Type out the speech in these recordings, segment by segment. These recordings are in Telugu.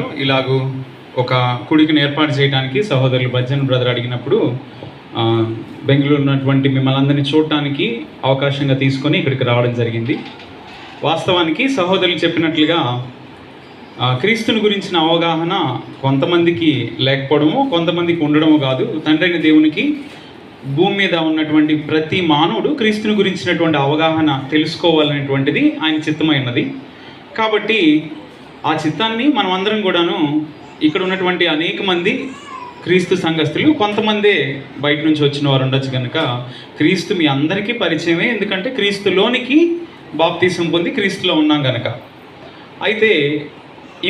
సంఘంలో ఇలాగూ ఒక కుడికిని ఏర్పాటు చేయడానికి సహోదరులు భజన్ బ్రదర్ అడిగినప్పుడు బెంగళూరు ఉన్నటువంటి మిమ్మల్ని అందరినీ చూడటానికి అవకాశంగా తీసుకొని ఇక్కడికి రావడం జరిగింది. వాస్తవానికి సహోదరులు చెప్పినట్లుగా క్రీస్తుని గురించిన అవగాహన కొంతమందికి లేకపోవడము, కొంతమందికి ఉండడము కాదు. తండ్రి అయిన దేవునికి భూమి మీద ఉన్నటువంటి ప్రతి మానవుడు క్రీస్తుని గురించినటువంటి అవగాహన తెలుసుకోవాలనేటువంటిది ఆయన చిత్తమైనది. కాబట్టి ఆ చిత్తాన్ని మనం అందరం కూడాను ఇక్కడ ఉన్నటువంటి అనేక మంది క్రీస్తు సంఘస్థులు, కొంతమందే బయట నుంచి వచ్చిన వారు ఉండొచ్చు కనుక క్రీస్తు మీ అందరికీ పరిచయమే. ఎందుకంటే క్రీస్తులోనికి బాప్తీసం పొంది క్రీస్తులో ఉన్నాం కనుక. అయితే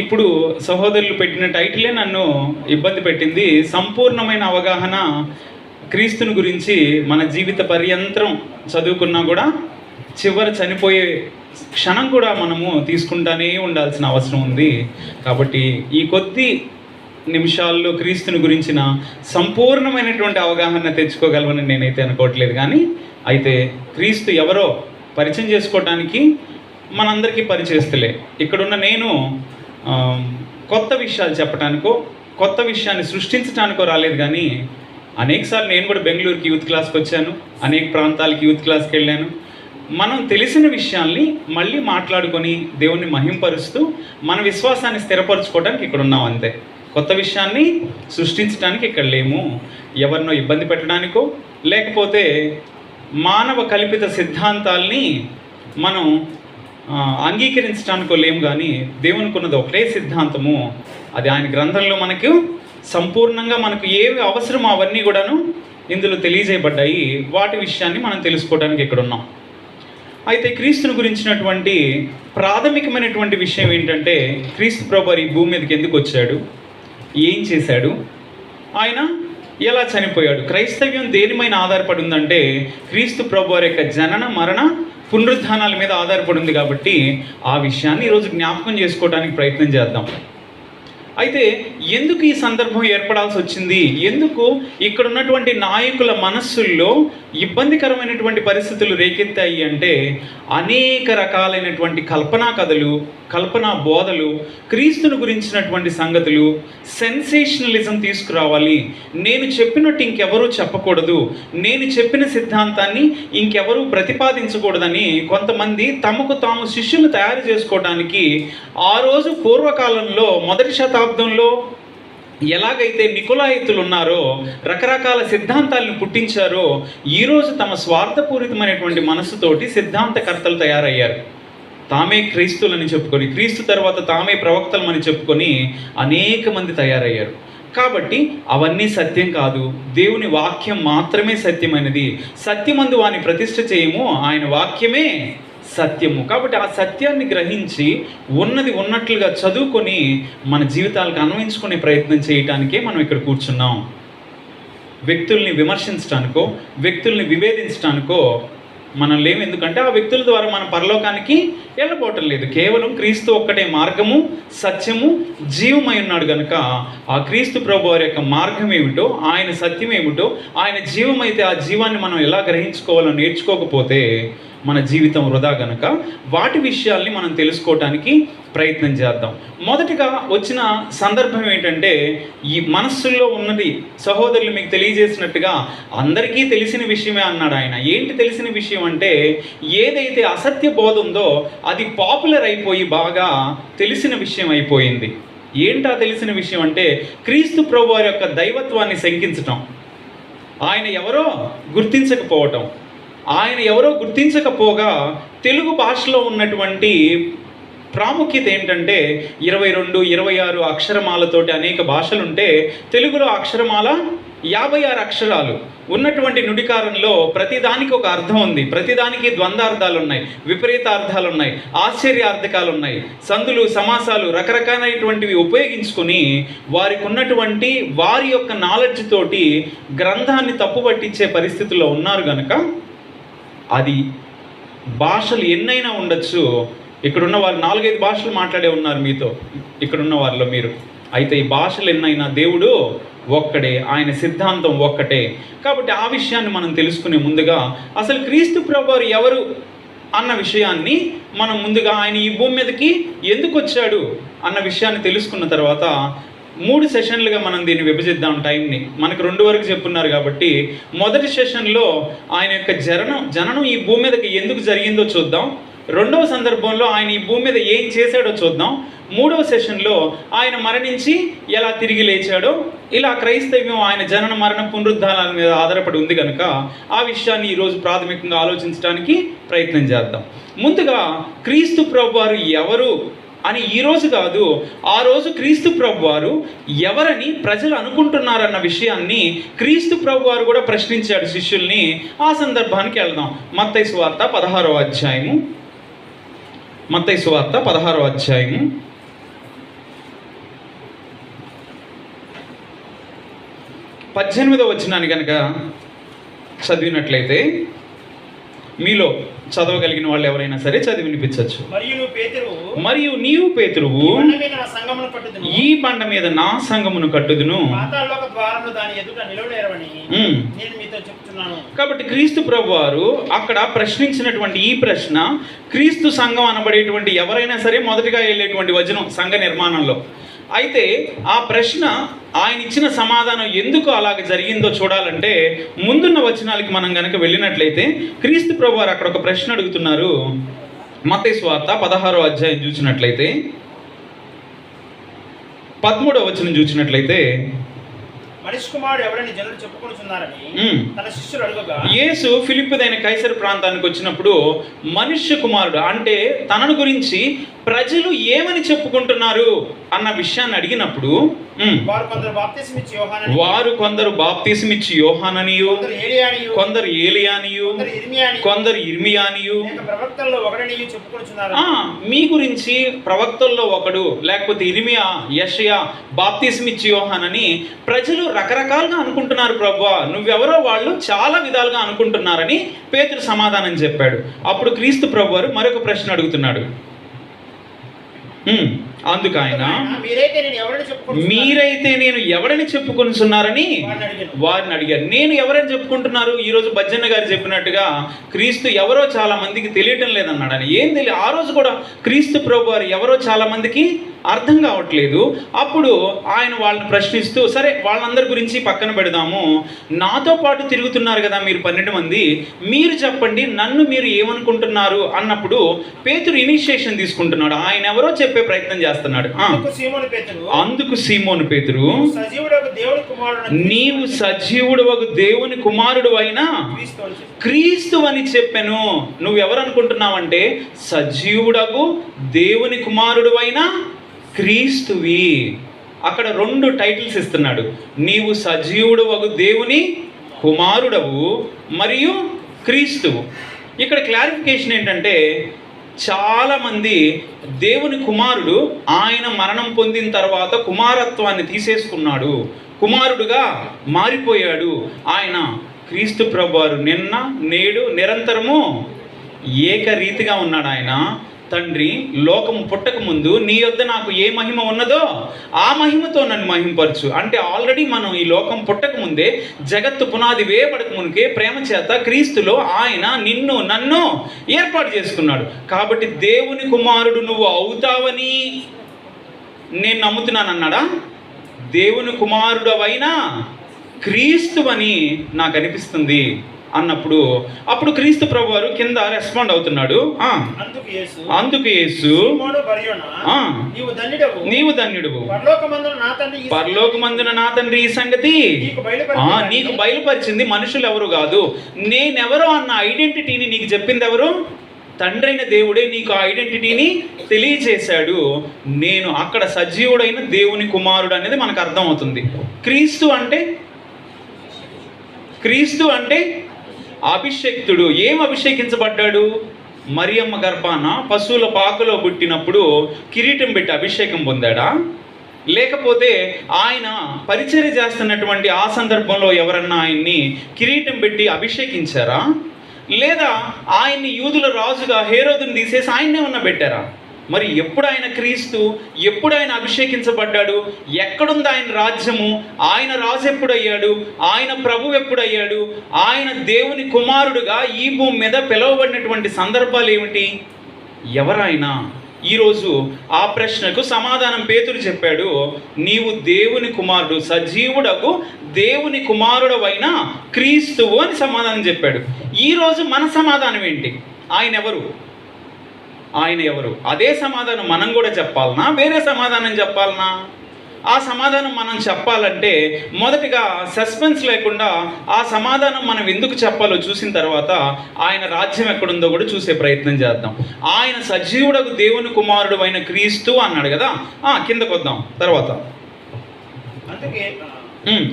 ఇప్పుడు సహోదరులు పెట్టిన టైటిలే నన్ను ఇబ్బంది పెట్టింది. సంపూర్ణమైన అవగాహన క్రీస్తుని గురించి మన జీవిత పర్యంతరం చదువుకున్నా కూడా చివరి చనిపోయే క్షణం కూడా మనము తీసుకుంటానే ఉండాల్సిన అవసరం ఉంది. కాబట్టి ఈ కొద్ది నిమిషాల్లో క్రీస్తుని గురించిన సంపూర్ణమైనటువంటి అవగాహన తెచ్చుకోగలవని నేనైతే అనుకోవట్లేదు. కానీ అయితే క్రీస్తు ఎవరో పరిచయం చేసుకోవడానికి మనందరికీ పరిచయస్తులే. ఇక్కడున్న నేను కొత్త విషయాలు చెప్పడానికో కొత్త విషయాన్ని సృష్టించడానికో రాలేదు. కానీ అనేకసార్లు నేను కూడా బెంగళూరుకి యూత్ క్లాస్కి వచ్చాను, అనేక ప్రాంతాలకి యూత్ క్లాస్కి వెళ్ళాను. మనం తెలిసిన విషయాల్ని మళ్ళీ మాట్లాడుకొని దేవుణ్ణి మహింపరుస్తూ మన విశ్వాసాన్ని స్థిరపరచుకోవడానికి ఇక్కడ ఉన్నాం అంతే. కొత్త విషయాన్ని సృష్టించడానికి ఇక్కడ లేము. ఎవరినో ఇబ్బంది పెట్టడానికో లేకపోతే మానవ కల్పిత సిద్ధాంతాల్ని మనం అంగీకరించడానికో లేము. కానీ దేవునికి ఉన్నది ఒకటే సిద్ధాంతము. అది ఆయన గ్రంథంలో మనకు సంపూర్ణంగా మనకు ఏవి అవసరమో అవన్నీ కూడాను ఇందులో తెలియజేయబడ్డాయి. వాటి విషయాన్ని మనం తెలుసుకోవడానికి ఇక్కడ ఉన్నాం. అయితే క్రీస్తుని గురించినటువంటి ప్రాథమికమైనటువంటి విషయం ఏంటంటే క్రీస్తు ప్రభువు ఈ భూమి మీదకి ఎందుకు వచ్చాడు, ఏం చేశాడు, ఆయన ఎలా చనిపోయాడు. క్రైస్తవ్యం దేనిపైన ఆధారపడి ఉందంటే క్రీస్తు ప్రభువు యొక్క జనన మరణ పునరుద్ధానాల మీద ఆధారపడి ఉంది. కాబట్టి ఆ విషయాన్ని ఈరోజు జ్ఞాపకం చేసుకోవడానికి ప్రయత్నం చేద్దాం. అయితే ఎందుకు ఈ సందర్భం ఏర్పడాల్సి వచ్చింది, ఎందుకు ఇక్కడ ఉన్నటువంటి నాయకుల మనస్సుల్లో ఇబ్బందికరమైనటువంటి పరిస్థితులు రేకెత్తాయి అంటే అనేక రకాలైనటువంటి కల్పనా కథలు, కల్పనా బోధలు, క్రీస్తుని గురించినటువంటి సంగతులు, సెన్సేషనలిజం తీసుకురావాలి. నేను చెప్పినట్టు ఇంకెవరూ చెప్పకూడదు, నేను చెప్పిన సిద్ధాంతాన్ని ఇంకెవరూ ప్రతిపాదించకూడదని కొంతమంది తమకు తాము శిష్యులు తయారు చేసుకోవడానికి ఆ రోజు పూర్వకాలంలో మొదటి శతాబ్దంలో ఎలాగైతే నికోలాయితులు ఉన్నారో, రకరకాల సిద్ధాంతాలను పుట్టించారో, ఈరోజు తమ స్వార్థపూరితమైనటువంటి మనస్సుతోటి సిద్ధాంతకర్తలు తయారయ్యారు. తామే క్రీస్తులని చెప్పుకొని, క్రీస్తు తర్వాత తామే ప్రవక్తలమని చెప్పుకొని అనేక మంది తయారయ్యారు. కాబట్టి అవన్నీ సత్యం కాదు. దేవుని వాక్యం మాత్రమే సత్యమైనది. సత్యమందు వాని ప్రతిష్ఠ చేయము, ఆయన వాక్యమే సత్యము. కాబట్టి ఆ సత్యాన్ని గ్రహించి ఉన్నది ఉన్నట్లుగా చదువుకొని మన జీవితాలకు అన్వయించుకునే ప్రయత్నం చేయటానికే మనం ఇక్కడ కూర్చున్నాం. వ్యక్తుల్ని విమర్శించడానికో వ్యక్తుల్ని విభేదించడానికో మనం లేము. ఎందుకంటే ఆ వ్యక్తుల ద్వారా మనం పరలోకానికి వెళ్ళబోవటం లేదు. కేవలం క్రీస్తు ఒక్కటే మార్గము, సత్యము, జీవమై ఉన్నాడు కనుక ఆ క్రీస్తు ప్రభువారి యొక్క మార్గం ఏమిటో, ఆయన సత్యం ఏమిటో, ఆయన జీవమైతే ఆ జీవాన్ని మనం ఎలా గ్రహించుకోవాలో నేర్చుకోకపోతే మన జీవితం వృధా కనుక వాటి విషయాల్ని మనం తెలుసుకోవటానికి ప్రయత్నం చేద్దాం. మొదటిగా వచ్చిన సందర్భం ఏంటంటే ఈ మనస్సుల్లో ఉన్నది సహోదరులు మీకు తెలియజేసినట్టుగా అందరికీ తెలిసిన విషయమే అన్నాడు ఆయన. ఏంటి తెలిసిన విషయం అంటే ఏదైతే అసత్య బోధ ఉందో అది పాపులర్ అయిపోయి బాగా తెలిసిన విషయం అయిపోయింది. ఏంటా తెలిసిన విషయం అంటే క్రీస్తు ప్రభువారి యొక్క దైవత్వాన్ని శంకించటం, ఆయన ఎవరో గుర్తించకపోవటం. ఆయన ఎవరో గుర్తించకపోగా తెలుగు భాషలో ఉన్నటువంటి ప్రాముఖ్యత ఏంటంటే 22, 26 అక్షరమాలతోటి అనేక భాషలుంటే తెలుగులో అక్షరమాల 56 అక్షరాలు ఉన్నటువంటి నుడికారంలో ప్రతిదానికి ఒక అర్థం ఉంది. ప్రతిదానికి ద్వంద్వార్థాలు ఉన్నాయి, విపరీత అర్థాలు ఉన్నాయి, ఆశ్చర్యార్థకాలు ఉన్నాయి. సందులు, సమాసాలు రకరకాలైనటువంటివి ఉపయోగించుకొని వారికి ఉన్నటువంటి వారి యొక్క నాలెడ్జ్ తోటి గ్రంథాన్ని తప్పుపట్టించే పరిస్థితుల్లో ఉన్నారు కనుక అది భాషలు ఎన్నైనా ఉండొచ్చు. ఇక్కడున్న వారు 4-5 భాషలు మాట్లాడే ఉన్నారు మీతో, ఇక్కడున్న వారిలో మీరు. అయితే ఈ భాషలు ఎన్నైనా దేవుడు ఒక్కడే, ఆయన సిద్ధాంతం ఒక్కటే. కాబట్టి ఆ విషయాన్ని మనం తెలుసుకునే ముందుగా అసలు క్రీస్తు ప్రభువారు ఎవరు అన్న విషయాన్ని మనం ముందుగా ఆయన ఈ భూమి మీదకి ఎందుకు వచ్చాడు అన్న విషయాన్ని తెలుసుకున్న తర్వాత 3 సెషన్లుగా మనం దీన్ని విభజిద్దాం టైంని. మనకు 2 వరకు చెప్పున్నారు కాబట్టి మొదటి సెషన్లో ఆయన యొక్క జననం ఈ భూమి మీదకి ఎందుకు జరిగిందో చూద్దాం. 2వ సందర్భంలో ఆయన ఈ భూమి మీద ఏం చేశాడో చూద్దాం. 3వ సెషన్లో ఆయన మరణించి ఎలా తిరిగి లేచాడో. ఇలా క్రైస్తవ్యం ఆయన జనన మరణ పునరుద్ధానాల మీద ఆధారపడి ఉంది కనుక ఆ విషయాన్ని ఈరోజు ప్రాథమికంగా ఆలోచించడానికి ప్రయత్నం చేద్దాం. ముందుగా క్రీస్తు ప్రభువారు ఎవరు అని ఈరోజు కాదు, ఆ రోజు క్రీస్తు ప్రభువారు ఎవరని ప్రజలు అనుకుంటున్నారన్న విషయాన్ని క్రీస్తు ప్రభువారు కూడా ప్రశ్నించాడు శిష్యుల్ని. ఆ సందర్భానికి వెళ్దాం. మత్తయి సువార్త 16వ అధ్యాయము. మత్తయి సువార్త 16వ అధ్యాయము 18వ వచనాన్ని కనుక చదివినట్లయితే, మీలో చదవగలిగిన వాళ్ళు ఎవరైనా సరే చదివి వినిపించవచ్చు. మరియు నీవు పేతురువు, ఈ బండ మీద నా సంఘమును కట్టుదును. కాబట్టి క్రీస్తు ప్రభువారు అక్కడ ప్రశ్నించినటువంటి ఈ ప్రశ్న, క్రీస్తు సంఘం అనబడేటువంటి ఎవరైనా సరే మొదటిగా వెళ్ళేటువంటి వచనం సంఘ నిర్మాణంలో. అయితే ఆ ప్రశ్న ఆయన ఇచ్చిన సమాధానం ఎందుకు అలాగ జరిగిందో చూడాలంటే ముందున్న వచనాలకి మనం కనుక వెళ్ళినట్లయితే క్రీస్తు ప్రభువారు అక్కడ ఒక ప్రశ్న అడుగుతున్నారు. మత్తయి సువార్త 16వ అధ్యాయం చూసినట్లయితే 13వ వచనం చూసినట్లయితే, మనిషి కుమారుడు ఎవరని జనులు చెప్పుకొనుచున్నారని తన శిష్యులు అడుగగా, యేసు ఫిలిప్పదైన కైసరు ప్రాంతానికి వచ్చినప్పుడు మనుష్య కుమారుడు అంటే తనను గురించి ప్రజలు ఏమని చెప్పుకుంటున్నారు అన్న విషయాన్ని అడిగినప్పుడు, వారు కొందరు బాప్తిసమిచ్చి యోహాననియు, కొందరు ఏలియానియు, కొందరు ఇర్మియానియు, మీ గురించి ప్రవక్తల్లో ఒకడు, లేకపోతే ఇర్మియా, యెషయా, బాప్తిసమిచ్చి యోహానని ప్రజలు రకరకాలుగా అనుకుంటున్నారు ప్రభువా, నువ్వెవరో వాళ్ళు చాలా విధాలుగా అనుకుంటున్నారని పేతురు సమాధానం చెప్పాడు. అప్పుడు క్రీస్తు ప్రభువారు మరొక ప్రశ్న అడుగుతున్నాడు. అందుకు ఆయన, మీరైతే నేను ఎవరిని చెప్పుకొనుచున్నారని వారిని అడిగారు. నేను ఎవరని చెప్పుకుంటున్నారు? ఈరోజు బజ్జన్న గారు చెప్పినట్టుగా క్రీస్తు ఎవరో చాలా మందికి తెలియటం లేదన్నాడు. అని ఏం తెలియదు. ఆ రోజు కూడా క్రీస్తు ప్రభువారు ఎవరో చాలా మందికి అర్థం కావట్లేదు. అప్పుడు ఆయన వాళ్ళని ప్రశ్నిస్తూ, సరే వాళ్ళందరి గురించి పక్కన పెడదాము, నాతో పాటు తిరుగుతున్నారు కదా మీరు 12 మంది, మీరు చెప్పండి నన్ను మీరు ఏమనుకుంటున్నారు అన్నప్పుడు పేతురు ఇనిషియేషన్ తీసుకుంటున్నాడు. ఆయన ఎవరో చెప్పే ప్రయత్నం చేస్తున్నాడు. అందుకు సీమోను పేతురు, నీవు సజీవుడవగు దేవుని కుమారుడు అయినా క్రీస్తు అని చెప్పాను. నువ్వెవరు అనుకుంటున్నావంటే సజీవుడగు దేవుని కుమారుడు అయినా క్రీస్తువి. అక్కడ 2 టైటిల్స్ ఇస్తున్నాడు. నీవు సజీవుడవగు దేవుని కుమారుడవు మరియు క్రీస్తువు. ఇక్కడ క్లారిఫికేషన్ ఏంటంటే, చాలామంది దేవుని కుమారుడు ఆయన మరణం పొందిన తర్వాత కుమారత్వాన్ని తీసేసుకున్నాడు, కుమారుడుగా మారిపోయాడు. ఆయన క్రీస్తు ప్రభువారు నిన్న నేడు నిరంతరము ఏకరీతిగా ఉన్నాడు. ఆయన తండ్రి లోకము పుట్టక ముందు నీ యొద్ద నాకు ఏ మహిమ ఉన్నదో ఆ మహిమతో నన్ను మహిమపరచు అంటే, ఆల్రెడీ మనం ఈ లోకం పుట్టక ముందే, జగత్తు పునాది వేయబడక మునికే ప్రేమ చేత క్రీస్తులో ఆయన నిన్ను నన్ను ఏర్పాటు చేసుకున్నాడు. కాబట్టి దేవుని కుమారుడు నువ్వు అవుతావని నేను నమ్ముతున్నాను అన్నాడా? దేవుని కుమారుడు అయినా క్రీస్తువని నాకు అనిపిస్తుంది అన్నప్పుడు అప్పుడు క్రీస్తు ప్రభువారు కింద రెస్పాండ్ అవుతున్నాడు. అందుకు యేసు, నీవు ధన్యుడువు, పరలోకమందున నా తండ్రి ఈ సంగతి నీకు బయలుపరిచింది మనుషులు ఎవరు కాదు. నేనెవరో అన్న ఐడెంటిటీని నీకు చెప్పింది ఎవరు? తండ్రి అయిన దేవుడే నీకు ఆ ఐడెంటిటీని తెలియజేశాడు. నేను అక్కడ సజీవుడైన దేవుని కుమారుడు అనేది మనకు అర్థమవుతుంది. క్రీస్తు అంటే అభిషేక్తుడు. ఏం అభిషేకించబడ్డాడు? మరియమ్మ గర్భాన పశువుల పాకలో పుట్టినప్పుడు కిరీటం పెట్టి అభిషేకం పొందాడా? లేకపోతే ఆయన పరిచర్య చేస్తున్నటువంటి ఆ సందర్భంలో ఎవరన్నా ఆయన్ని కిరీటం పెట్టి అభిషేకించారా? లేదా ఆయన్ని యూదుల రాజుగా హేరోదుని తీసేసి ఆయన్నే ఉన్న పెట్టారా? మరి ఎప్పుడు ఆయన క్రీస్తు, ఎప్పుడు ఆయన అభిషేకించబడ్డాడు, ఎక్కడుంది ఆయన రాజ్యము, ఆయన రాజు ఎప్పుడయ్యాడు, ఆయన ప్రభు ఎప్పుడయ్యాడు, ఆయన దేవుని కుమారుడుగా ఈ భూమి మీద పిలువబడినటువంటి సందర్భాలు ఏమిటి, ఎవరైనా? ఈరోజు ఆ ప్రశ్నకు సమాధానం పేతురు చెప్పాడు. నీవు దేవుని కుమారుడు, సజీవుడకు దేవుని కుమారుడవైన క్రీస్తువు అని సమాధానం చెప్పాడు. ఈరోజు మన సమాధానం ఏంటి? ఆయన ఎవరు, ఆయన ఎవరు? అదే సమాధానం మనం కూడా చెప్పాలనా, వేరే సమాధానం చెప్పాలనా? ఆ సమాధానం మనం చెప్పాలంటే మొదటిగా సస్పెన్స్ లేకుండా ఆ సమాధానం మనం ఎందుకు చెప్పాలో చూసిన తర్వాత ఆయన రాజ్యం ఎక్కడుందో కూడా చూసే ప్రయత్నం చేద్దాం. ఆయన సజీవుడకు దేవుని కుమారుడు అయిన క్రీస్తు అన్నాడు కదా. కిందకు వద్దాం తర్వాత.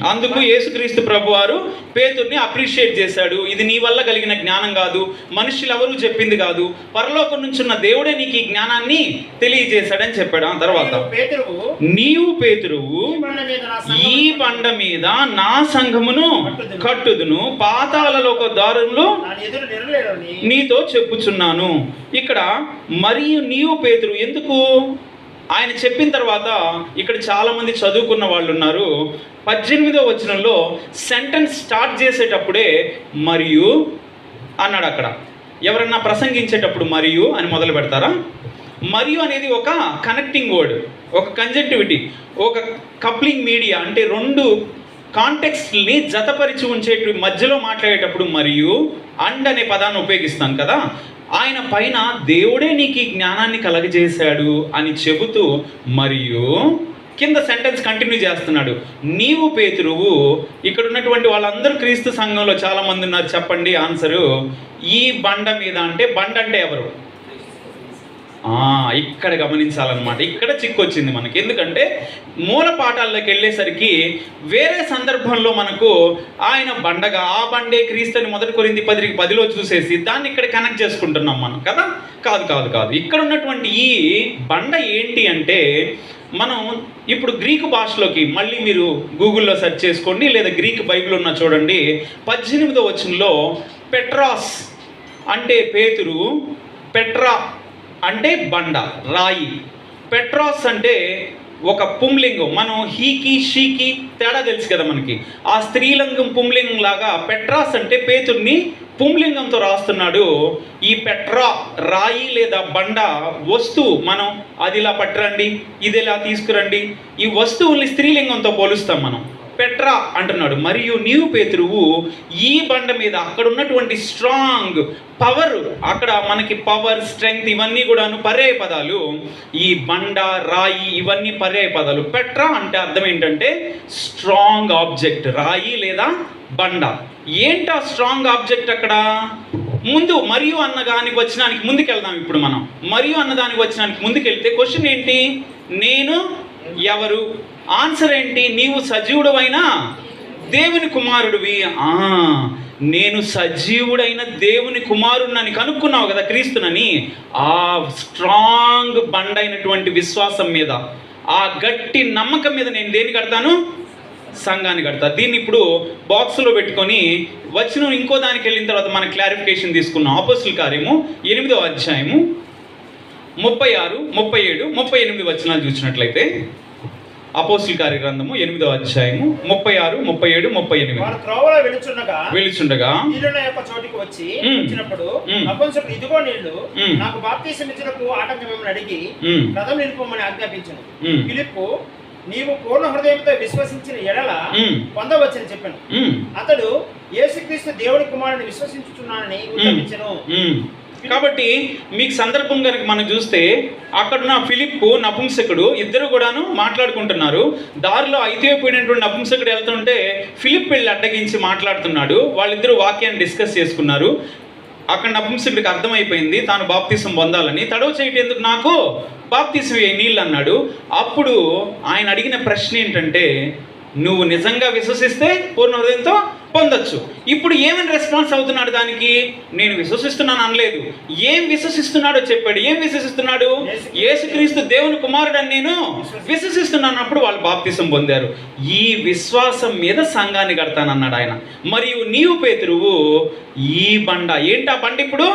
అందుకు యేసుక్రీస్తు ప్రభువారు పేతుర్ని అప్రిషియేట్ చేశాడు. ఇది నీ వల్ల కలిగిన జ్ఞానం కాదు, మనుషులు ఎవరు చెప్పింది కాదు, పరలోకం నుంచి ఉన్న దేవుడే నీకు ఈ జ్ఞానాన్ని తెలియజేశాడని చెప్పాడు. ఆ తర్వాత, నీవు పేతురువు, ఈ బండ మీద నా సంఘమును కట్టుదును, పాతాళలోక దారులు నీతో చెప్పుచున్నాను. ఇక్కడ మరియు నీవు పేతురు ఎందుకు? ఆయన చెప్పిన తర్వాత ఇక్కడ చాలామంది చదువుకున్న వాళ్ళు ఉన్నారు. 18వ వచనంలో సెంటెన్స్ స్టార్ట్ చేసేటప్పుడే మరియు అన్నాడు. అక్కడ ఎవరన్నా ప్రసంగించేటప్పుడు మరియు అని మొదలు పెడతారా? మరియు అనేది ఒక కనెక్టింగ్ వర్డ్, ఒక కంజంక్టివిటీ, ఒక కప్లింగ్ మీడియా. అంటే రెండు కాంటెక్స్ట్ని జతపరిచి ఉంచేటి మధ్యలో మాట్లాడేటప్పుడు మరియు అండ్ అనే పదాన్ని ఉపయోగిస్తాం కదా. ఆయన పైన దేవుడే నీకు ఈ జ్ఞానాన్ని కలగజేశాడు అని చెబుతూ మరియు కింద సెంటెన్స్ కంటిన్యూ చేస్తున్నాడు. నీవు పేతురువు, ఇక్కడ ఉన్నటువంటి వాళ్ళందరూ క్రీస్తు సంఘంలో చాలామంది ఉన్నారు. చెప్పండి ఆన్సరు. ఈ బండ మీద అంటే బండ అంటే ఎవరు? ఇక్కడ గమనించాలన్నమాట. ఇక్కడ చిక్కొచ్చింది మనకి. ఎందుకంటే మూల పాఠాల్లోకి వెళ్ళేసరికి వేరే సందర్భంలో మనకు ఆయన బండగా, ఆ బండే క్రీస్తు అని 1 కొరింథీ 10:10 చూసేసి దాన్ని ఇక్కడ కనెక్ట్ చేసుకుంటున్నాం మనం కదా. కాదు. ఇక్కడ ఉన్నటువంటి ఈ బండ ఏంటి అంటే, మనం ఇప్పుడు గ్రీకు భాషలోకి మళ్ళీ మీరు గూగుల్లో సెర్చ్ చేసుకోండి, లేదా గ్రీక్ బైబిల్ ఉన్న చూడండి. 18వ వచనంలో పెట్రాస్ అంటే పేతురు, పెట్రా అంటే బండ, రాయి. పెట్రాస్ అంటే ఒక పుంలింగం. మనం హీకి షీకి తేడా తెలుసు కదా మనకి. ఆ స్త్రీలింగం పుంలింగం లాగా పెట్రాస్ అంటే పేతుర్ని పుంలింగంతో రాస్తున్నాడు. ఈ పెట్రా రాయి లేదా బండ వస్తువు. మనం అది ఇలా పట్టరండి, ఇది ఇలా తీసుకురండి, ఈ వస్తువుల్ని స్త్రీలింగంతో పోలుస్తాం మనం. పెట్రా అంటున్నాడు. మరియు నీవు పేతురువు, ఈ బండ మీద అక్కడ ఉన్నటువంటి స్ట్రాంగ్ పవర్, అక్కడ మనకి పవర్, స్ట్రెంగ్త్ ఇవన్నీ కూడాను పర్యాయ పదాలు. ఈ బండ, రాయి ఇవన్నీ పర్యాయ పదాలు. పెట్రా అంటే అర్థం ఏంటంటే స్ట్రాంగ్ ఆబ్జెక్ట్, రాయి లేదా బండ. ఏంటి ఆ స్ట్రాంగ్ ఆబ్జెక్ట్? అక్కడ ముందు మరియు అన్నదానికి వచ్చినానికి ముందుకెళ్దాం. ఇప్పుడు మనం మరియు అన్నదానికి వచ్చినానికి ముందుకెళ్తే క్వశ్చన్ ఏంటి? నేను ఎవరు? ఆన్సర్ ఏంటి? నీవు సజీవుడైన దేవుని కుమారుడివి. నేను సజీవుడైన దేవుని కుమారుడిని కనుక్కున్నావు కదా క్రీస్తునని. ఆ స్ట్రాంగ్ బండ అయినటువంటి విశ్వాసం మీద, ఆ గట్టి నమ్మకం మీద నేను దేన్ని కడతాను? సంఘాన్ని కడతా. దీన్ని ఇప్పుడు బాక్స్లో పెట్టుకొని వచ్చిన ఇంకో దానికి వెళ్ళిన తర్వాత మనం క్లారిఫికేషన్ తీసుకున్నాం. అపోస్తుల కార్యము 8వ అధ్యాయము 36, 37, 38 వచనాలు చూసినట్లయితే, అపోస్తుల కార్య గ్రంథము 8వ అధ్యాయము 36, 37, 38. వెలుచుండగా చోటికి వచ్చినప్పుడు నపుంసకుడు, ఇదిగో నీళ్లు, నాకు బాప్తీసం ఇచ్చుటకు ఆటంకమేమని అడిగి రథం నిలుపమని ఆజ్ఞాపించను. ఫిలిప్పు, నీవు పూర్ణ హృదయంతో విశ్వసించిన ఎడల పొందవచ్చని చెప్పాను. అతడు యేసుక్రీస్తు దేవుని కుమారుని విశ్వసించుచున్నానని ఉత్తరించెను. కాబట్టి మీకు సందర్భం కనుక మనం చూస్తే అక్కడున్న ఫిలిప్పు, నపుంసకుడు ఇద్దరు కూడాను మాట్లాడుకుంటున్నారు. దారిలో అయితేపోయినటువంటి నపుంసకుడు వెళ్తుంటే ఫిలిప్ వెళ్ళి అడ్డగించి మాట్లాడుతున్నాడు. వాళ్ళిద్దరూ వాక్యాన్ని డిస్కస్ చేసుకున్నారు. అక్కడ నపుంసకుడికి అర్థమైపోయింది తాను బాప్తీసం పొందాలని. తడవ చేయటం ఎందుకు, నాకు బాప్తీసం ఏ నీళ్ళు అన్నాడు. అప్పుడు ఆయన అడిగిన ప్రశ్న ఏంటంటే, నువ్వు నిజంగా విశ్వసిస్తే పూర్ణ హృదయంతో పొందొచ్చు. ఇప్పుడు ఏమని రెస్పాన్స్ అవుతున్నాడు దానికి? నేను విశ్వసిస్తున్నాను అనలేదు. ఏం విశ్వసిస్తున్నాడో చెప్పాడు. ఏం విశ్వసిస్తున్నాడు? యేసుక్రీస్తు దేవుని కుమారుడని నేను విశ్వసిస్తున్నానప్పుడు వాళ్ళు బాప్తిసం పొందారు. ఈ విశ్వాసం మీద సంఘాన్ని కడతానన్నాడు ఆయన. మరియు నీవు పేతురువు, ఈ బండ. ఏంటి ఆ బండ? ఇప్పుడు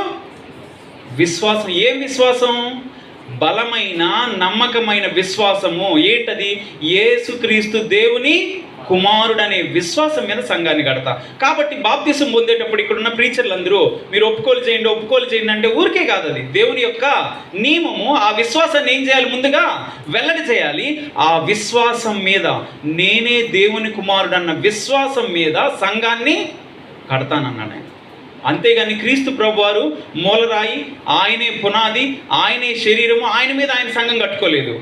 విశ్వాసం. ఏం విశ్వాసం? బలమైన నమ్మకమైన విశ్వాసము. ఏంటది? యేసుక్రీస్తు దేవుని కుమారుడనే విశ్వాసం మీద సంఘాన్ని కడతా. కాబట్టి బాప్తిసం పొందేటప్పుడు ఇక్కడున్న ప్రీచర్లు అందరూ మీరు ఒప్పుకోలు చేయండి అంటే ఊరికే కాదు, అది దేవుని యొక్క నియమము. ఆ విశ్వాసాన్ని ఏం చేయాలి? ముందుగా వెల్లడి చేయాలి. ఆ విశ్వాసం మీద, నేనే దేవుని కుమారుడు అన్న విశ్వాసం మీద సంఘాన్ని కడతానన్నాడు ఆయన. అంతేగాని క్రీస్తు ప్రభువారు మూలరాయి, ఆయనే పునాది, ఆయనే శరీరము, ఆయన మీద ఆయన సంఘం కట్టుకోలేదు.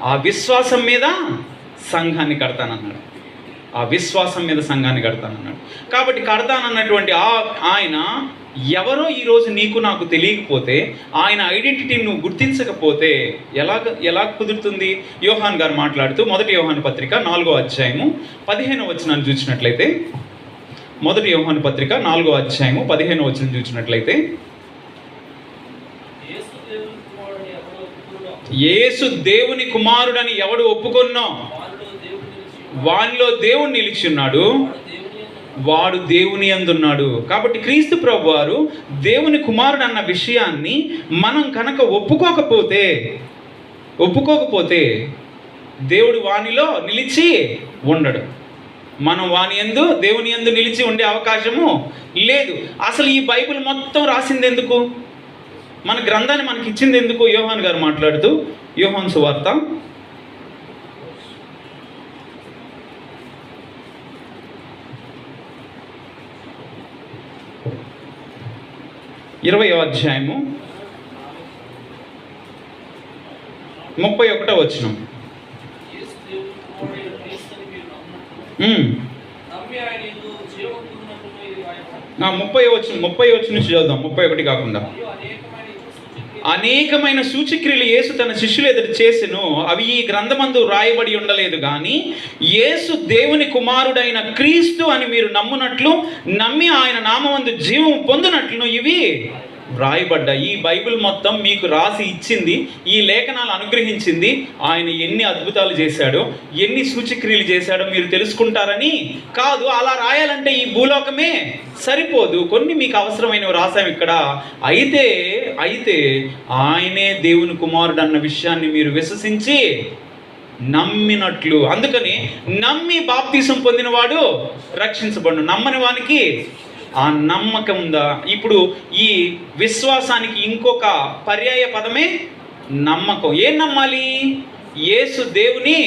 ఆ విశ్వాసం మీద సంఘాన్ని కడతానన్నాడు. ఆ విశ్వాసం మీద సంఘాన్ని కడతానన్నాడు. కాబట్టి కడతానన్నటువంటి ఆయన ఎవరో ఈరోజు నీకు నాకు తెలియకపోతే, ఆయన ఐడెంటిటీని నువ్వు గుర్తించకపోతే ఎలా కుదురుతుంది? యోహాన్ గారు మాట్లాడుతూ 1 యోహాను పత్రిక 4వ అధ్యాయము 15వ వచనాన్ని చూసినట్లయితే, 1 యోహాను పత్రిక 4వ అధ్యాయము 15వ వచనం చూసినట్లయితే, యేసు దేవుని కుమారుడని ఎవడు ఒప్పుకొన్నో వానిలో దేవుడు నిలిచి ఉన్నాడు, వాడు దేవుని యందున్నాడు. కాబట్టి క్రీస్తు ప్రభువారు దేవుని కుమారుడు అన్న విషయాన్ని మనం కనుక ఒప్పుకోకపోతే దేవుడు వానిలో నిలిచి ఉండడు. మనం దేవుని యందు నిలిచి ఉండే అవకాశము లేదు. అసలు ఈ బైబిల్ మొత్తం రాసింది ఎందుకు? మన గ్రంథాన్ని మనకి ఇచ్చింది ఎందుకు? యోహాన్ గారు మాట్లాడుతూ, యోహాను సువార్త 20వ అధ్యాయము 31వ వచనం. 30 వచనం నుంచి చదువుదాం, 31 కాకుండా. అనేకమైన సూచక్రియలు యేసు తన శిష్యులు ఎదురు చేసెను, అవి ఈ గ్రంథమందు రాయబడి ఉండలేదు కానీ యేసు దేవుని కుమారుడైన క్రీస్తు అని మీరు నమ్మి ఆయన నామమందు జీవం పొందినట్లు ఇవి వ్రాయబడ్డాయి. ఈ బైబిల్ మొత్తం మీకు రాసి ఇచ్చింది, ఈ లేఖనాలు అనుగ్రహించింది ఆయన ఎన్ని అద్భుతాలు చేశాడో, ఎన్ని సూచక్రియలు చేశాడో మీరు తెలుసుకుంటారని కాదు. అలా రాయాలంటే ఈ భూలోకమే సరిపోదు, కొన్ని మీకు అవసరమైనవి రాసాం ఇక్కడ. అయితే ఆయనే దేవుని కుమారుడు అన్న విషయాన్ని మీరు విశ్వసించి నమ్మినట్లు. అందుకని నమ్మి బాప్తీసం పొందినవాడు రక్షించబడు, నమ్మని వానికి ఆ నమ్మకం ఉందా? ఇప్పుడు ఈ విశ్వాసానికి ఇంకొక పర్యాయ పదమే నమ్మకం. ఏం నమ్మాలి? యేసు దేవుని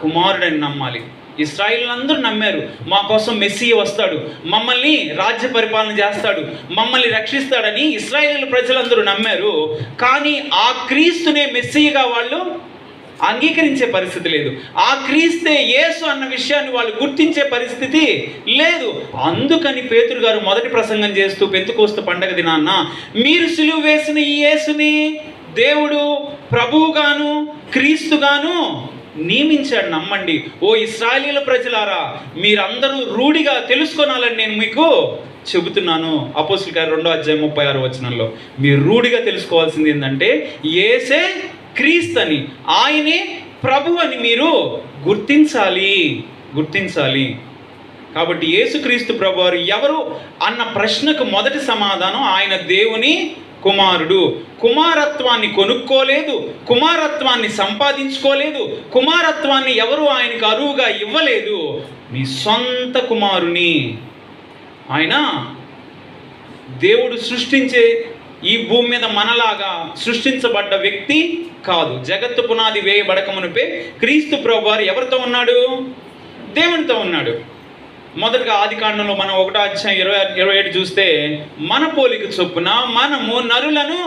కుమారుడని నమ్మాలి. ఇశ్రాయేలులందరూ నమ్మారు, మా కోసం మెస్సీయ వస్తాడు, మమ్మల్ని రాజ్య పరిపాలన చేస్తాడు, మమ్మల్ని రక్షిస్తాడని ఇశ్రాయేలు ప్రజలందరూ నమ్మారు. కానీ ఆ క్రీస్తునే మెస్సీయగా వాళ్ళు అంగీకరించే పరిస్థితి లేదు. ఆ క్రీస్తే యేసు అన్న విషయాన్ని వాళ్ళు గుర్తించే పరిస్థితి లేదు. అందుకని పేతురు గారు మొదటి ప్రసంగం చేస్తూ పెంతెకోస్తు పండగ దినాన్న, మీరు సిలువ వేసిన ఈ యేసుని దేవుడు ప్రభువుగాను క్రీస్తుగాను నియమించాడు, నమ్మండి. ఓ ఇశ్రాయేలీయుల ప్రజలారా, మీరందరూ రూఢిగా తెలుసుకోనాలని నేను మీకు చెబుతున్నాను. అపోస్తలుల కార్యాలు 2వ అధ్యాయం 36వ వచనంలో మీరు రూఢిగా తెలుసుకోవాల్సింది ఏంటంటే యేసే క్రీస్తు అని, ఆయనే ప్రభు అని మీరు గుర్తించాలి. కాబట్టి యేసుక్రీస్తు ప్రభువారు ఎవరు అన్న ప్రశ్నకు మొదటి సమాధానం ఆయన దేవుని కుమారుడు. కుమారత్వాన్ని కొనుక్కోలేదు, కుమారత్వాన్ని సంపాదించుకోలేదు, కుమారత్వాన్ని ఎవరు ఆయనకు అరువుగా ఇవ్వలేదు. మీ సొంత కుమారుని ఆయన దేవుడు సృష్టించే ఈ భూమి మీద మనలాగా సృష్టించబడ్డ వ్యక్తి కాదు. జగత్తు పునాది వేయబడకమునుపే క్రీస్తు ప్రభువారు ఎవరితో ఉన్నాడు? దేవునితో ఉన్నాడు. మొదటగా ఆదికాండంలో మనం 1వ అధ్యాయం 27 చూస్తే, మన పోలిక చొప్పున మనము నరులను,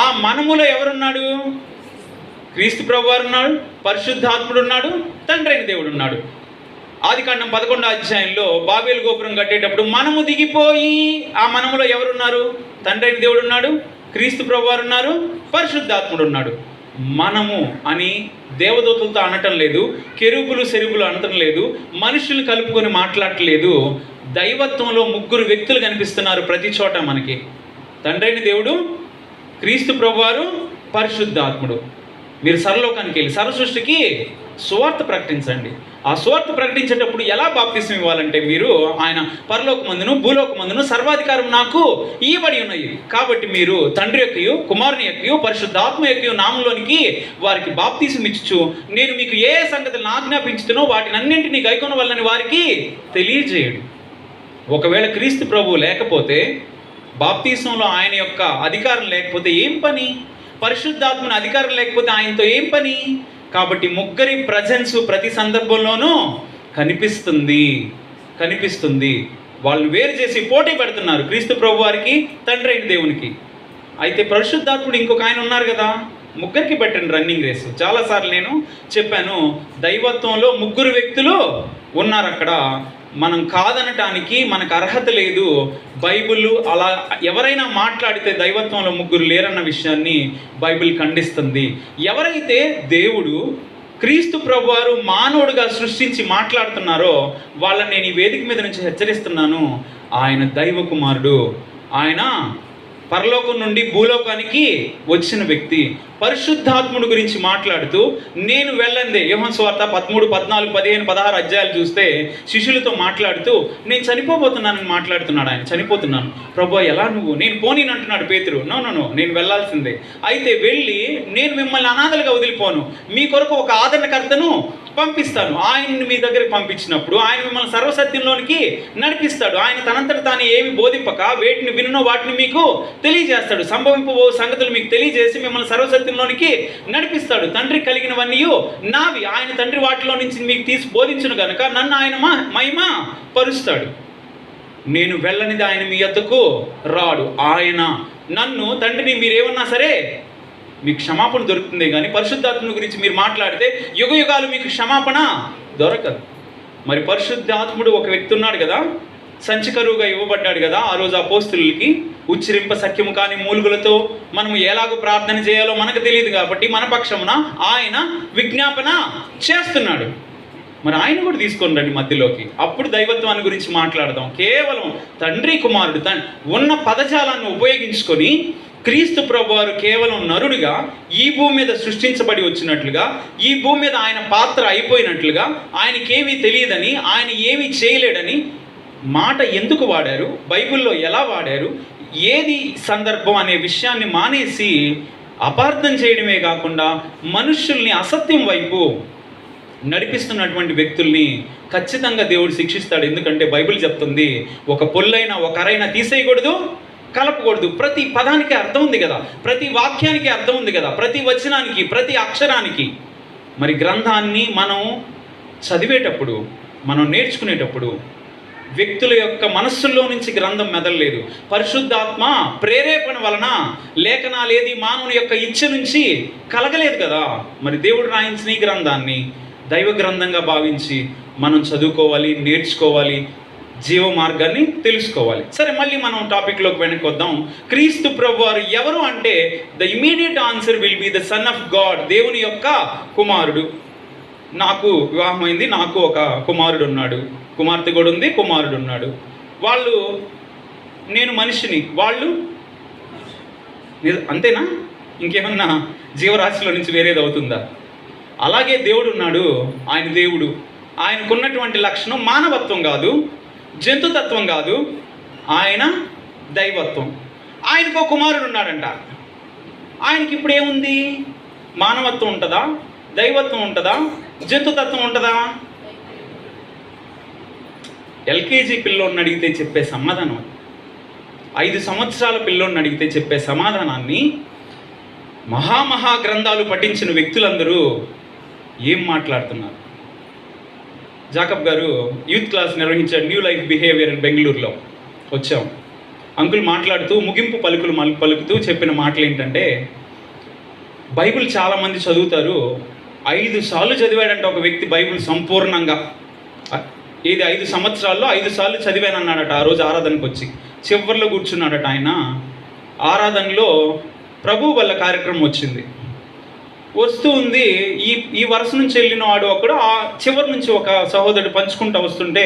ఆ మనములో ఎవరున్నాడు? క్రీస్తు ప్రభువారు ఉన్నాడు, పరిశుద్ధాత్ముడు ఉన్నాడు, తండ్రి అయిన దేవుడు ఉన్నాడు. ఆదికాండం 11వ అధ్యాయంలో బాబేలు గోపురం కట్టేటప్పుడు మనము దిగిపోయి, ఆ మనములో ఎవరున్నారు? తండ్రి అయిన దేవుడు ఉన్నాడు, క్రీస్తు ప్రభువారు ఉన్నారు, పరిశుద్ధాత్ముడు ఉన్నాడు. మనము అని దేవదూతలతో అనటం లేదు, కెరూబులు సెరుబులు అనటం లేదు, మనుషులు కలుపుకొని మాట్లాడట్లేదు. దైవత్వంలో 3 వ్యక్తులు కనిపిస్తున్నారు ప్రతి చోట మనకి. తండ్రి అయిన దేవుడు, క్రీస్తు ప్రభువారు, పరిశుద్ధాత్ముడు. మీరు సర్వలోకానికి వెళ్ళి, సర్వ సృష్టికి సువార్త ప్రకటించండి. ఆ సువార్త ప్రకటించేటప్పుడు ఎలా బాప్తిసం ఇవ్వాలంటే, మీరు ఆయన పరలోకమందును భూలోకమందును సర్వాధికారం నాకు ఇవ్వబడి ఉన్నాయి కాబట్టి మీరు తండ్రి యొక్కయు కుమారుని యొక్కయు పరిశుద్ధాత్మ యొక్కయు నామంలోనికి వారికి బాప్తిసం ఇచ్చుచు నేను మీకు ఏ సంగతులను ఆజ్ఞాపించుతునో వాటిని అన్నింటినీ గైకొన వల్లని వారికి తెలియజేయడు. ఒకవేళ క్రీస్తు ప్రభువు లేకపోతే, బాప్తిసంలో ఆయన యొక్క అధికారం లేకపోతే ఏం పని? పరిశుద్ధాత్మని అధికారం లేకపోతే ఆయనతో ఏం పని? కాబట్టి ముగ్గురి ప్రజెన్స్ ప్రతి సందర్భంలోనూ కనిపిస్తుంది. వాళ్ళు వేరు చేసి పోటీ పెడుతున్నారు క్రీస్తు ప్రభు వారికి, తండ్రి అయిన దేవునికి. అయితే పరిశుద్ధాత్ముడు ఇంకొక ఆయన ఉన్నారు కదా, ముగ్గురికి పెట్టండి రన్నింగ్ రేసు. చాలాసార్లు నేను చెప్పాను, దైవత్వంలో ముగ్గురు వ్యక్తులు ఉన్నారు అక్కడ. మనం కాదనటానికి మనకు అర్హత లేదు. బైబిల్ అలా ఎవరైనా మాట్లాడితే దైవత్వంలో ముగ్గురు లేరన్న విషయాన్ని బైబిల్ ఖండిస్తుంది. ఎవరైతే దేవుడు క్రీస్తు ప్రభువారు మానవుడిగా సృష్టించి మాట్లాడుతున్నారో వాళ్ళని నేను ఈ వేదిక మీద నుంచి హెచ్చరిస్తున్నాను. ఆయన దైవ కుమారుడు, ఆయన పరలోకం నుండి భూలోకానికి వచ్చిన వ్యక్తి. పరిశుద్ధాత్ముడు గురించి మాట్లాడుతూ నేను వెళ్ళందే, యోహాను సువార్త 13, 14, 15, 16 అధ్యాయాలు చూస్తే శిష్యులతో మాట్లాడుతూ నేను చనిపోతున్నానని మాట్లాడుతున్నాడు. ఆయన చనిపోతున్నాను ప్రభువా ఎలా నువ్వు? నేను పోనీని అంటున్నాడు పేతురు. నో నేను వెళ్ళాల్సిందే. అయితే వెళ్ళి నేను మిమ్మల్ని అనాథలుగా వదిలిపోను, మీ కొరకు ఒక ఆదరణకర్తను పంపిస్తాను. ఆయన్ని మీ దగ్గరికి పంపించినప్పుడు ఆయన మిమ్మల్ని సర్వసత్యంలోనికి నడిపిస్తాడు. ఆయన తనంతట తాను ఏమి బోధింపక వేటిని వినునో వాటిని మీకు తెలియజేస్తాడు. సంభవింపబో సంగతులు మీకు తెలియజేసి మిమ్మల్ని సర్వసత్యంలోనికి నడిపిస్తాడు. తండ్రి కలిగినవన్నీ నావి, ఆయన తండ్రి వాటిలో నుంచి మీకు తీసి బోధించును కనుక నన్ను ఆయన మహిమ పరుస్తాడు. నేను వెళ్ళనిది ఆయన మీ యొద్దకు రాడు. ఆయన నన్ను తండ్రిని మీరేమన్నా సరే మీకు క్షమాపణ దొరుకుతుంది, కానీ పరిశుద్ధాత్మ గురించి మీరు మాట్లాడితే యుగ యుగాలు మీకు క్షమాపణ దొరకదు. మరి పరిశుద్ధాత్ముడు ఒక వ్యక్తి ఉన్నాడు కదా, సంచికరువుగా ఇవ్వబడ్డాడు కదా. ఆ రోజు అపోస్తులకి ఉచ్చరింప సఖ్యము కాని మూలుగులతో మనం ఎలాగో ప్రార్థన చేయాలో మనకు తెలియదు కాబట్టి మన పక్షమున ఆయన విజ్ఞాపన చేస్తున్నాడు. మరి ఆయన కూడా తీసుకొని రండి మధ్యలోకి, అప్పుడు దైవత్వాన్ని గురించి మాట్లాడదాం. కేవలం తండ్రి కుమారుడు ఉన్న పదజాలాన్ని ఉపయోగించుకొని క్రీస్తు ప్రభువారు కేవలం నరుడిగా ఈ భూమి మీద సృష్టించబడి వచ్చినట్లుగా, ఈ భూమి మీద ఆయన పాత్ర అయిపోయినట్లుగా, ఆయనకేమీ తెలియదని, ఆయన ఏమీ చేయలేడని మాట ఎందుకు వాడారు, బైబిల్లో ఎలా వాడారు, ఏది సందర్భం అనే విషయాన్ని మానేసి అపార్థం చేయడమే కాకుండా మనుషుల్ని అసత్యం వైపు నడిపిస్తున్నటువంటి వ్యక్తుల్ని ఖచ్చితంగా దేవుడు శిక్షిస్తాడు. ఎందుకంటే బైబిల్ చెప్తుంది, ఒక పొల్లైనా ఒక అరైనా తీసేయకూడదు, కలపకూడదు. ప్రతి పదానికి అర్థం ఉంది కదా, ప్రతి వాక్యానికి అర్థం ఉంది కదా, ప్రతి వచనానికి, ప్రతి అక్షరానికి. మరి గ్రంథాన్ని మనం చదివేటప్పుడు, మనం నేర్చుకునేటప్పుడు వ్యక్తుల యొక్క మనస్సుల్లో నుంచి గ్రంథం మెదలలేదు. పరిశుద్ధాత్మ ప్రేరేపణ వలన లేఖనాలేది మానవుని యొక్క ఇచ్చ నుంచి కలగలేదు కదా. మరి దేవుడు రాయించిన ఈ గ్రంథాన్ని దైవ గ్రంథంగా భావించి మనం చదువుకోవాలి, నేర్చుకోవాలి, జీవ మార్గాన్ని తెలుసుకోవాలి. సరే, మళ్ళీ మనం టాపిక్లోకి వెనక్కి వద్దాం. క్రీస్తు ప్రభువారు ఎవరు అంటే the immediate answer will be the son of God, దేవుని యొక్క కుమారుడు. నాకు వివాహమైంది, నాకు ఒక కుమారుడు ఉన్నాడు, కుమార్తె కూడా ఉంది, కుమారుడు ఉన్నాడు. వాళ్ళు, నేను మనిషిని, వాళ్ళు అంతేనా? ఇంకేమన్నా జీవరాశిలో నుంచి వేరేది అవుతుందా? అలాగే దేవుడు ఉన్నాడు, ఆయన దేవుడు. ఆయనకున్నటువంటి లక్షణం మానవత్వం కాదు, జంతుతత్వం కాదు, ఆయన దైవత్వం. ఆయనకు ఒక కుమారుడు ఉన్నాడంట. ఆయనకి ఇప్పుడు ఏముంది? మానవత్వం ఉంటుందా, దైవత్వం ఉంటుందా, జంతుతత్వం ఉంటుందా? ఎల్కేజీ పిల్లోడిని అడిగితే చెప్పే సమాధానం, 5 సంవత్సరాల పిల్లోడిని అడిగితే చెప్పే సమాధానాన్ని మహా గ్రంథాలు పఠించిన వ్యక్తులందరూ ఏం మాట్లాడుతున్నారు? జాకబ్ గారు యూత్ క్లాస్ నిర్వహించారు, న్యూ లైఫ్ బిహేవియర్ అని బెంగళూరులో వచ్చాం. అంకుల్ మాట్లాడుతూ ముగింపు పలుకుతూ చెప్పిన మాటలు ఏంటంటే, బైబిల్ చాలామంది చదువుతారు, 5 సార్లు చదివాడంట ఒక వ్యక్తి బైబిల్ సంపూర్ణంగా. ఏది 5 సంవత్సరాల్లో 5 సార్లు చదివానన్నాడట. ఆ రోజు ఆరాధనకు వచ్చి చివరిలో కూర్చున్నాడట. ఆయన ఆరాధనలో ప్రభు వల్ల కార్యక్రమం వచ్చింది, వస్తూ ఉంది. ఈ వరుస నుంచి వెళ్ళిన వాడు ఒకడు ఆ చివరి నుంచి ఒక సహోదరుడు పంచుకుంటూ వస్తుంటే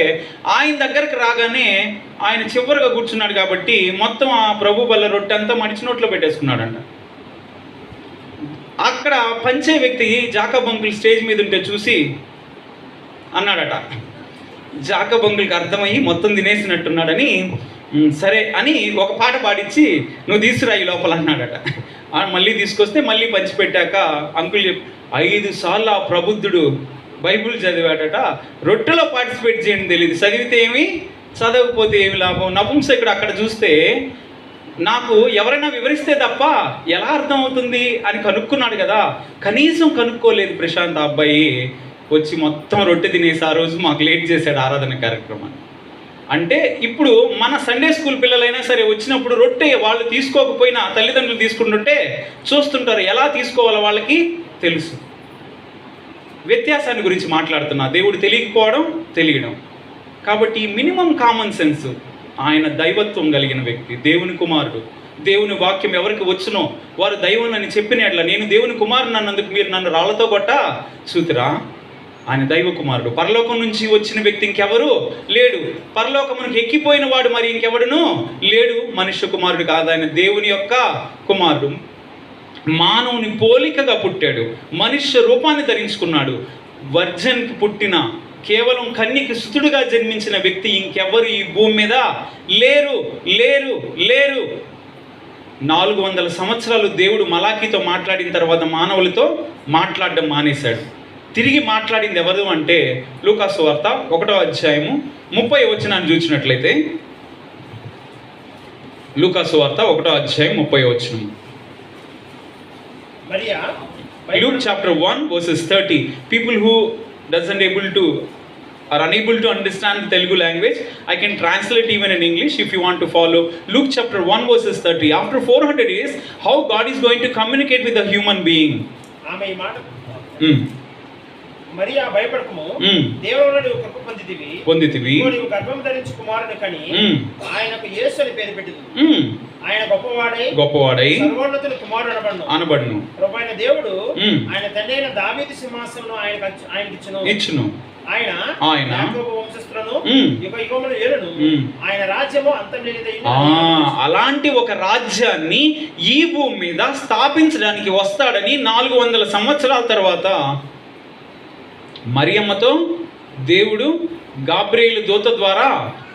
ఆయన దగ్గరికి రాగానే ఆయన చివరిగా కూర్చున్నాడు కాబట్టి మొత్తం ఆ ప్రభు వల్ల రొట్టె అంతా మడిచి నోట్లో పెట్టేసుకున్నాడంట. అక్కడ పంచే వ్యక్తి జాకబ్ అంకుల్ స్టేజ్ మీద ఉంటే చూసి అన్నాడట, జాకబ్ అంకుల్కి అర్థమయ్యి మొత్తం తినేసినట్టున్నాడని, సరే అని ఒక పాట పాడించి నువ్వు తీసుకురా ఈ లోపల అన్నాడట. మళ్ళీ తీసుకొస్తే మళ్ళీ పంచిపెట్టాక అంకుల్ 5 సార్లు ఆ ప్రబుద్ధుడు బైబిల్ చదివాడట. రొట్టెలో పార్టిసిపేట్ చేయడం తెలియదు, చదివితే ఏమి చదవకపోతే ఏమి లాభం. నపుంసకుడు అక్కడ చూస్తే నాకు ఎవరైనా వివరిస్తే తప్ప ఎలా అర్థమవుతుంది అని కనుక్కున్నాడు కదా, కనీసం కనుక్కోలేదు ప్రశాంత్. ఆ అబ్బాయి వచ్చి మొత్తం రొట్టె తినేసి ఆ రోజు మాకు లేట్ చేశాడు ఆరాధన కార్యక్రమాన్ని. అంటే ఇప్పుడు మన సండే స్కూల్ పిల్లలైనా సరే వచ్చినప్పుడు రొట్టె వాళ్ళు తీసుకోకపోయినా తల్లిదండ్రులు తీసుకుంటుంటే చూస్తుంటారు, ఎలా తీసుకోవాలో వాళ్ళకి తెలుసు. వ్యత్యాసాన్ని గురించి మాట్లాడుతున్నా, దేవుడు తెలియకపోవడం తెలియడం. కాబట్టి మినిమం కామన్ సెన్స్, ఆయన దైవత్వం కలిగిన వ్యక్తి, దేవుని కుమారుడు. దేవుని వాక్యం ఎవరికి వచ్చునో వారు దైవం అని చెప్పినట్ల, నేను దేవుని కుమారుడు అన్నందుకు మీరు నన్ను రాళ్లతో కొట్ట చూతురా. ఆయన దైవ కుమారుడు. పరలోకం నుంచి వచ్చిన వ్యక్తి ఇంకెవరు లేడు. పరలోకమునికి ఎక్కిపోయిన వాడు మరి ఇంకెవడును లేడు. మనుష్య కుమారుడు కాదు, ఆయన దేవుని యొక్క కుమారుడు. మానవుని పోలికగా పుట్టాడు, మనుష్య రూపాన్ని ధరించుకున్నాడు. వర్జన్కి పుట్టిన కేవలం కన్యకి సుతుడుగా జన్మించిన వ్యక్తి ఇంకెవరు ఈ భూమి మీద లేరు లేరు లేరు 400 సంవత్సరాలు దేవుడు మలాకీతో మాట్లాడిన తర్వాత మానవులతో మాట్లాడడం మానేశాడు. తిరిగి మాట్లాడింది ఎవరు అంటే లూకా సువార్త 1వ అధ్యాయము 30వ వచనాన్ని చూసినట్లయితే, లూకా సువార్త 1వ అధ్యాయం 30వ వచనం. Luke chapter 1 verses 30. People who doesn't able to are unable to understand the Telugu language, I can translate even in English if you want to follow. Luke chapter 1 verses 30. After 400 years, how God is going to communicate with a human being. Mariya భయపడకము, దేవుని నుండి కృప పొందితివి, నీవు గర్భం ధరించి కుమారుని కని ఆయనకు యేసు అని పేరు పెట్టింది. ఆయన గొప్పవాడై సర్వోన్నతుని కుమారుడు అనబడును. ప్రభువైన దేవుడు ఆయన తండ్రి అయిన దావీదు సింహాసనం ఆయనకి ఇచ్చును. ఆయన యాకోబు వంశస్థులను యుగయుగములు ఏలును. ఆయన రాజ్యము అంతం లేనిదై. అలాంటి ఒక రాజ్యాన్ని ఈ భూమి మీద స్థాపించడానికి వస్తాడని 400 సంవత్సరాల తర్వాత మరియమ్మతో దేవుడు గాబ్రియేలు దూత ద్వారా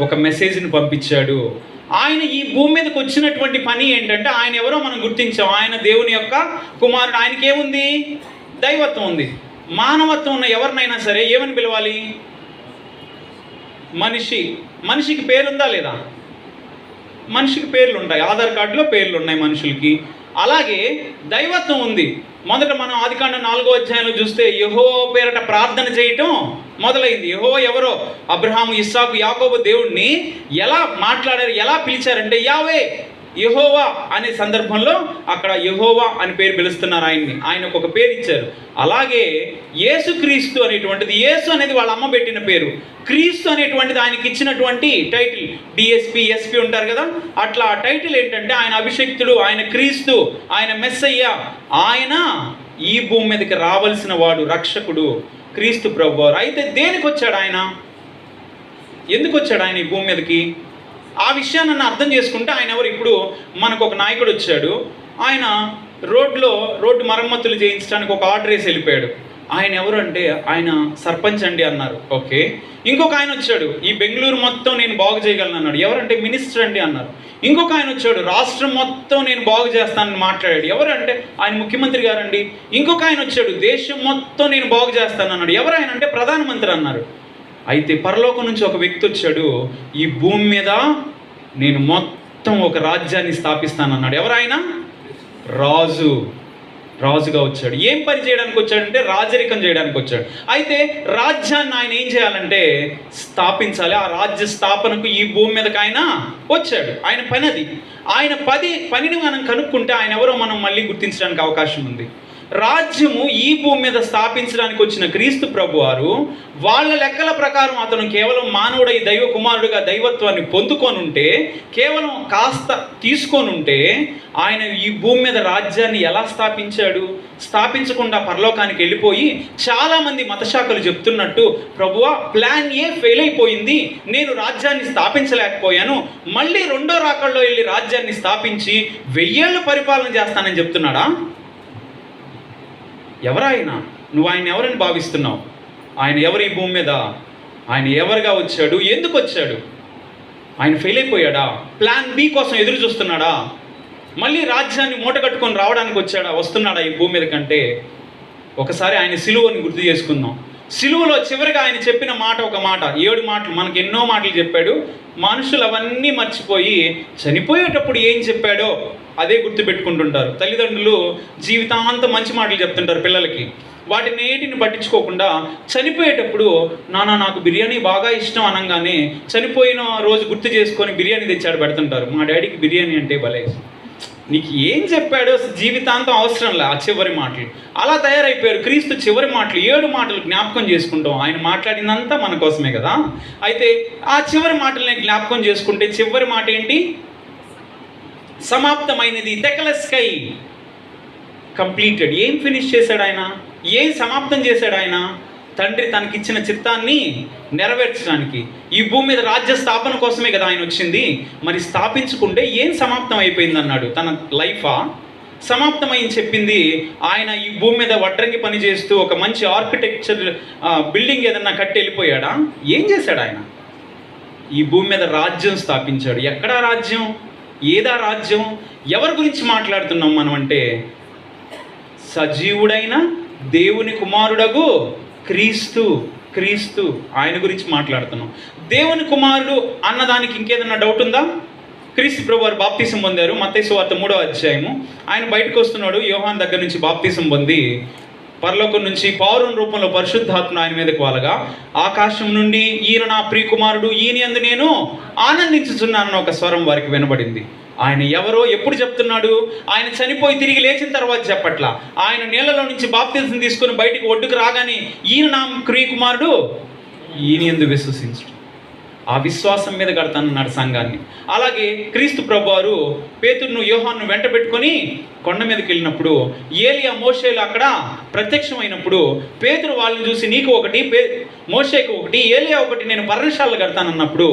ఒక మెసేజ్ని పంపించాడు. ఆయన ఈ భూమి మీదకి వచ్చినటువంటి పని ఏంటంటే, ఆయన ఎవరో మనం గుర్తించాం, ఆయన దేవుని యొక్క కుమారుడు. ఆయనకి ఏముంది? దైవత్వం ఉంది. మానవత్వం ఉన్న ఎవరినైనా సరే ఏమని పిలవాలి? మనిషికి పేరుందా లేదా? మనిషికి పేర్లు ఉంటాయి, ఆధార్ కార్డులో పేర్లు ఉన్నాయి మనుషులకి. అలాగే దైవత్వం ఉంది. మొదట మనం ఆదికాండం 4వ అధ్యాయంలో చూస్తే యెహోవా పేరట ప్రార్థన చేయటం మొదలైంది. యెహోవా ఎవరో? అబ్రహాము, ఇస్సాకు, యాకోబు దేవుణ్ణి ఎలా మాట్లాడారు, ఎలా పిలిచారంటే యావే, యెహోవా అనే సందర్భంలో అక్కడ యెహోవా అని పేరు పిలుస్తున్నారు ఆయన్ని. ఆయనకు ఒక పేరు ఇచ్చారు. అలాగే యేసుక్రీస్తు అనేటువంటిది, యేసు అనేది వాళ్ళ అమ్మ పెట్టిన పేరు, క్రీస్తు అనేటువంటిది ఆయనకి ఇచ్చినటువంటి టైటిల్. డిఎస్పి, ఎస్పి ఉంటారు కదా, అట్లా ఆ టైటిల్ ఏంటంటే ఆయన అభిషక్తుడు, ఆయన క్రీస్తు, ఆయన మెస్సయ్య, ఆయన ఈ భూమి మీదకి రావాల్సిన వాడు, రక్షకుడు, క్రీస్తు ప్రభువారు. అయితే దేనికి వచ్చాడు ఆయన? ఎందుకు వచ్చాడు ఆయన ఈ భూమి మీదకి? ఆ విషయాన్ని అర్థం చేసుకుంటే ఆయన ఎవరు? ఇప్పుడు మనకు ఒక నాయకుడు వచ్చాడు, ఆయన రోడ్డు మరమ్మతులు చేయించడానికి ఒక ఆర్డర్ వేసి వెళ్ళిపోయాడు. ఆయన ఎవరు అంటే ఆయన సర్పంచ్ అండి అన్నారు. ఓకే. ఇంకొక ఆయన వచ్చాడు, ఈ బెంగళూరు మొత్తం నేను బాగు చేయగలను అన్నాడు. ఎవరంటే మినిస్టర్ అండి అన్నారు. ఇంకొక ఆయన వచ్చాడు, రాష్ట్రం మొత్తం నేను బాగు చేస్తానని మాట్లాడాడు. ఎవరంటే ఆయన ముఖ్యమంత్రి గారండి. ఇంకొక ఆయన వచ్చాడు, దేశం మొత్తం నేను బాగు చేస్తాను అన్నాడు. ఎవరు ఆయన అంటే ప్రధానమంత్రి అన్నారు. అయితే పరలోకం నుంచి ఒక వ్యక్తి వచ్చాడు, ఈ భూమి మీద నేను మొత్తం ఒక రాజ్యాన్ని స్థాపిస్తానన్నాడు. ఎవరు ఆయన? రాజుగా వచ్చాడు. ఏం పని చేయడానికి వచ్చాడంటే రాజరికం చేయడానికి వచ్చాడు. అయితే రాజ్యాన్ని ఆయన ఏం చేయాలంటే స్థాపించాలి. ఆ రాజ్య స్థాపనకు ఈ భూమి మీదకి ఆయన వచ్చాడు. ఆయన పని అది. ఆయన పనిని మనం కనుక్కుంటే ఆయన ఎవరో మనం మళ్ళీ గుర్తించడానికి అవకాశం ఉంది. రాజ్యము ఈ భూమి మీద స్థాపించడానికి వచ్చిన క్రీస్తు ప్రభువారు వాళ్ళ లెక్కల ప్రకారం అతను కేవలం మానవుడై దైవ కుమారుడుగా దైవత్వాన్ని పొందుకొని ఉంటే, కేవలం కాస్త తీసుకొని ఉంటే, ఆయన ఈ భూమి మీద రాజ్యాన్ని ఎలా స్థాపించాడు? స్థాపించకుండా పరలోకానికి వెళ్ళిపోయి చాలామంది మతశాఖలు చెప్తున్నట్టు, ప్రభువా ప్లాన్ ఏ ఫెయిల్ అయిపోయింది, నేను రాజ్యాన్ని స్థాపించలేకపోయాను, మళ్ళీ 2వ రాకడలో వెళ్ళి రాజ్యాన్ని స్థాపించి 1000 ఏళ్ళు పరిపాలన చేస్తానని చెప్తున్నాడా? ఎవరాయన? నువ్వు ఆయన ఎవరని భావిస్తున్నావు? ఆయన ఎవరు ఈ భూమి మీద? ఆయన ఎవరుగా వచ్చాడు? ఎందుకు వచ్చాడు? ఆయన ఫెయిల్ అయిపోయాడా? ప్లాన్ బి కోసం ఎదురు చూస్తున్నాడా? మళ్ళీ రాజ్యాన్ని మూట కట్టుకొని రావడానికి వస్తున్నాడా ఈ భూమి మీద కంటే? ఒకసారి ఆయన సిలువని గుర్తు చేసుకుందాం. సిలువలో చివరిగా ఆయన చెప్పిన మాట ఒక మాట, 7 మాటలు, మనకు ఎన్నో మాటలు చెప్పాడు. మనుషులు అవన్నీ మర్చిపోయి చనిపోయేటప్పుడు ఏం చెప్పాడో అదే గుర్తుపెట్టుకుంటుంటారు. తల్లిదండ్రులు జీవితాంతం మంచి మాటలు చెప్తుంటారు పిల్లలకి, వాటినేటిని పట్టించుకోకుండా చనిపోయేటప్పుడు నాన్న నాకు బిర్యానీ బాగా ఇష్టం అనగానే చనిపోయిన రోజు గుర్తు చేసుకొని బిర్యానీ తెచ్చాడు పెడుతుంటారు. మా డాడీకి బిర్యానీ అంటే భలే ఇష్టం. నీకు ఏం చెప్పాడో జీవితాంతం అవసరంలే ఆ చివరి మాటలు. అలా తయారైపోయారు. క్రీస్తు చివరి మాటలు 7 మాటలు జ్ఞాపకం చేసుకుంటాం. ఆయన మాట్లాడినంతా మన కోసమే కదా. అయితే ఆ చివరి మాటలనే జ్ఞాపకం చేసుకుంటే చివరి మాట ఏంటి? సమాప్తమైనది. తెకలస్కై, కంప్లీటెడ్. ఏం ఫినిష్ చేశాడు ఆయన? ఏం సమాప్తం చేశాడు ఆయన? తండ్రి తనకిచ్చిన చిత్తాన్ని నెరవేర్చడానికి, ఈ భూమి మీద రాజ్య స్థాపన కోసమే కదా ఆయన వచ్చింది. మరి స్థాపించుకుంటే ఏం సమాప్తం అయిపోయింది అన్నాడు? తన లైఫా సమాప్తమైంది చెప్పింది? ఆయన ఈ భూమి మీద వడ్రంగి పని చేస్తూ ఒక మంచి ఆర్కిటెక్చర్ బిల్డింగ్ ఏదన్నా కట్టి వెళ్ళిపోయాడా? ఏం చేశాడు ఆయన? ఈ భూమి మీద రాజ్యం స్థాపించాడు. ఎక్కడా రాజ్యం? ఏదా రాజ్యం? ఎవరి గురించి మాట్లాడుతున్నాం మనం అంటే, సజీవుడైన దేవుని కుమారుడగు క్రీస్తు ఆయన గురించి మాట్లాడుతున్నాం. దేవుని కుమారుడు అన్నదానికి ఇంకేదన్నా డౌట్ ఉందా? క్రీస్తు ప్రభువారు బాప్తీసం పొందారు. మత్తయి సువార్త 3వ అధ్యాయము. ఆయన బయటకు వస్తున్నాడు యోహాను దగ్గర నుంచి బాప్తీసం పొంది. పరలోకం నుంచి పావురం రూపంలో పరిశుద్ధాత్మ ఆయన మీదకు వాలగా, ఆకాశం నుండి ఈయన నా ప్రియకుమారుడు, ఈయన యందు నేను ఆనందించుచున్నానన్న ఒక స్వరం వారికి వినబడింది. ఆయన ఎవరో ఎప్పుడు చెప్తున్నాడు? ఆయన చనిపోయి తిరిగి లేచిన తర్వాత చెప్పట్లా. ఆయన నీళ్ళలో నుంచి బాప్తిజం తీసుకొని బయటికి ఒడ్డుకు రాగానే ఈయన నా ప్రియకుమారుడు, ఈయన యందు విశ్వసించు. ఆ విశ్వాసం మీద కడతానన్నాడు సంఘాన్ని. అలాగే క్రీస్తు ప్రభువారు పేతురును యోహాను వెంట పెట్టుకొని కొండ మీదకి వెళ్ళినప్పుడు ఏలియా మోషేలు అక్కడ ప్రత్యక్షమైనప్పుడు పేతురు వాళ్ళని చూసి నీకు ఒకటి, మోషేకు ఒకటి, ఏలియా ఒకటి, నేను పర్ణశాలలు కడతానన్నప్పుడు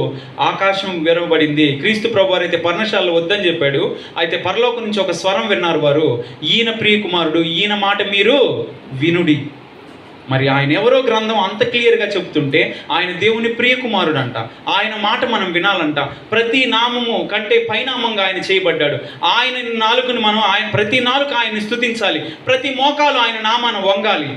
ఆకాశం విరవబడింది. క్రీస్తు ప్రభువారు అయితే పర్ణశాలలు వద్దని చెప్పాడు. అయితే పరలోకం నుంచి ఒక స్వరం విన్నారు వారు, ఈయన ప్రియకుమారుడు, ఈయన మాట మీరు వినుడి. మరి ఆయన ఎవరో గ్రంథం అంత క్లియర్గా చెప్తుంటే ఆయన దేవుని ప్రియకుమారుడు అంట. ఆయన మాట మనం వినాలంట. ప్రతి నామము కంటే పైనామంగా ఆయన చేయబడ్డాడు. ఆయన నాలుకను మనం, ఆయన ప్రతి నాలుక ఆయన్ని స్తుతించాలి. ప్రతి మోకాలు ఆయన నామాన్ని వంగాలి.